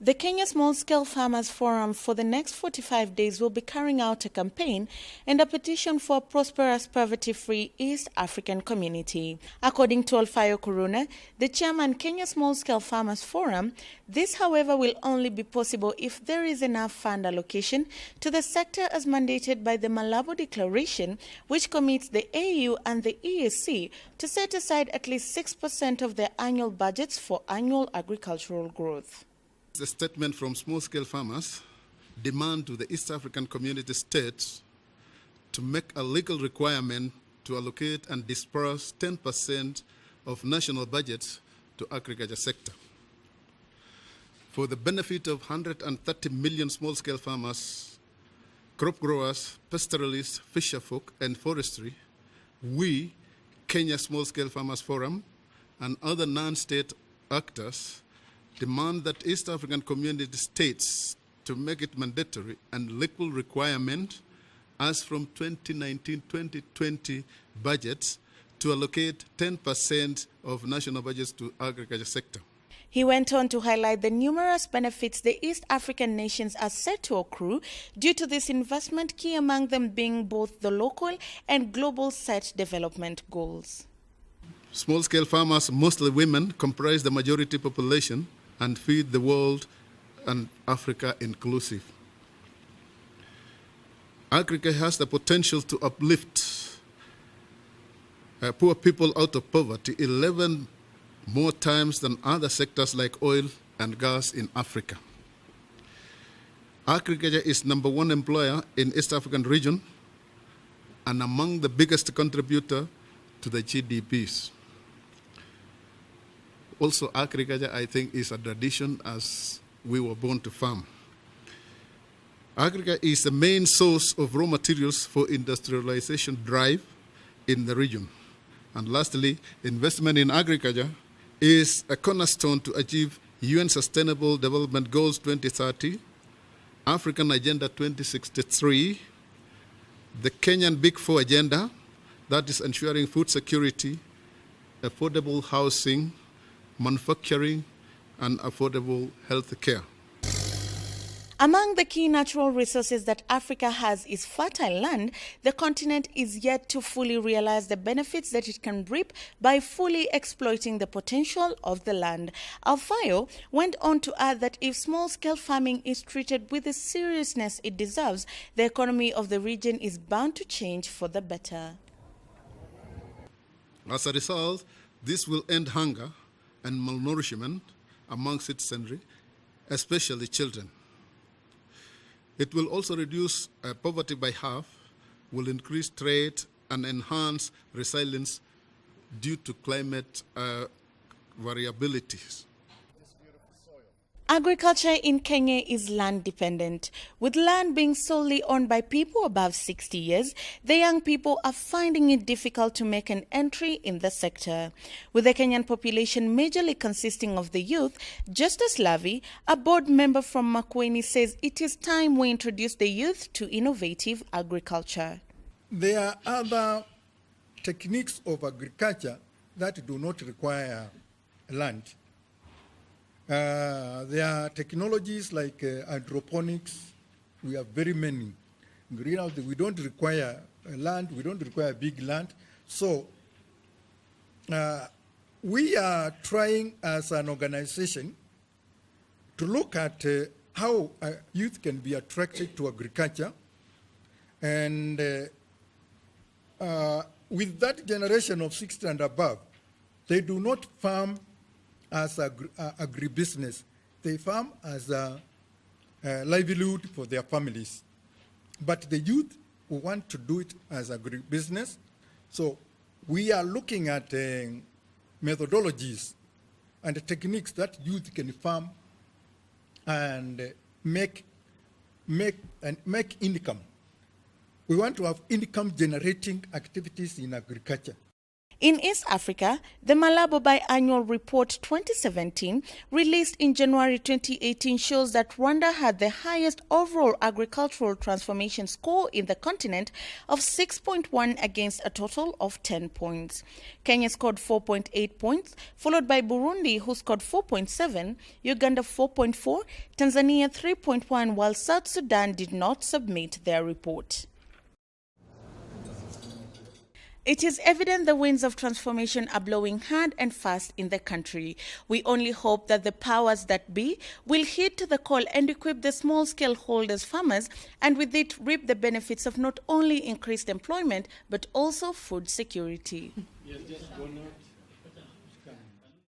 The Kenya Small-Scale Farmers Forum for the next 45 days will be carrying out a campaign and a petition for a prosperous, poverty-free East African community. According to Alfayo Kuruna, the chairman Kenya Small-Scale Farmers Forum, this, however, will only be possible if there is enough fund allocation to the sector as mandated by the Malabo Declaration, which commits the AU and the EAC to set aside at least 6% of their annual budgets for annual agricultural growth. A statement from small-scale farmers demand to the East African community states to make a legal requirement to allocate and disperse 10% of national budgets to agriculture sector. For the benefit of 130 million small-scale farmers, crop growers, pastoralists, fisherfolk, and forestry, we, Kenya Small-Scale Farmers Forum, and other non-state actors demand that East African community states to make it mandatory and legal requirement as from 2019-2020 budgets to allocate 10% of national budgets to agriculture sector. He went on to highlight the numerous benefits the East African nations are set to accrue due to this investment, key among them being both the local and global set development goals. Small-scale farmers, mostly women, comprise the majority population and feed the world and Africa inclusive. Agriculture has the potential to uplift poor people out of poverty 11 more times than other sectors like oil and gas in Africa. Agriculture is #1 employer in East African region and among the biggest contributor to the GDPs. Also, agriculture, I think, is a tradition as we were born to farm. Agriculture is the main source of raw materials for industrialization drive in the region. And lastly, investment in agriculture is a cornerstone to achieve UN Sustainable Development Goals 2030, African Agenda 2063, the Kenyan Big Four Agenda, that is ensuring food security, affordable housing, manufacturing, and affordable health care. Among the key natural resources that Africa has is fertile land. The continent is yet to fully realize the benefits that it can reap by fully exploiting the potential of the land. Alfayo went on to add that if small-scale farming is treated with the seriousness it deserves, the economy of the region is bound to change for the better. As a result, this will end hunger and malnourishment among citizenry, especially children. It will also reduce poverty by half, will increase trade and enhance resilience due to climate variabilities. Agriculture in Kenya is land dependent. With land being solely owned by people above 60 years, the young people are finding it difficult to make an entry in the sector. With the Kenyan population majorly consisting of the youth, Justus Lavi, a board member from Makueni, says it is time we introduce the youth to innovative agriculture. There are other techniques of agriculture that do not require land. There are technologies like hydroponics. We have very many. Greenhouse, we don't require land, we don't require big land. So we are trying as an organization to look at how youth can be attracted to agriculture. And with that generation of 60 and above, they do not farm as agribusiness. They farm as a livelihood for their families. But the youth who want to do it as agribusiness, so we are looking at methodologies and techniques that youth can farm and make income. We want to have income generating activities in agriculture. In East Africa, the Malabo Biannual Report 2017, released in January 2018, shows that Rwanda had the highest overall agricultural transformation score in the continent of 6.1 against a total of 10 points. Kenya scored 4.8 points, followed by Burundi, who scored 4.7, Uganda 4.4, Tanzania 3.1, while South Sudan did not submit their report. It is evident the winds of transformation are blowing hard and fast in the country. We only hope that the powers that be will heed to the call and equip the small-scale holders farmers, and with it reap the benefits of not only increased employment but also food security. Yes, just one more.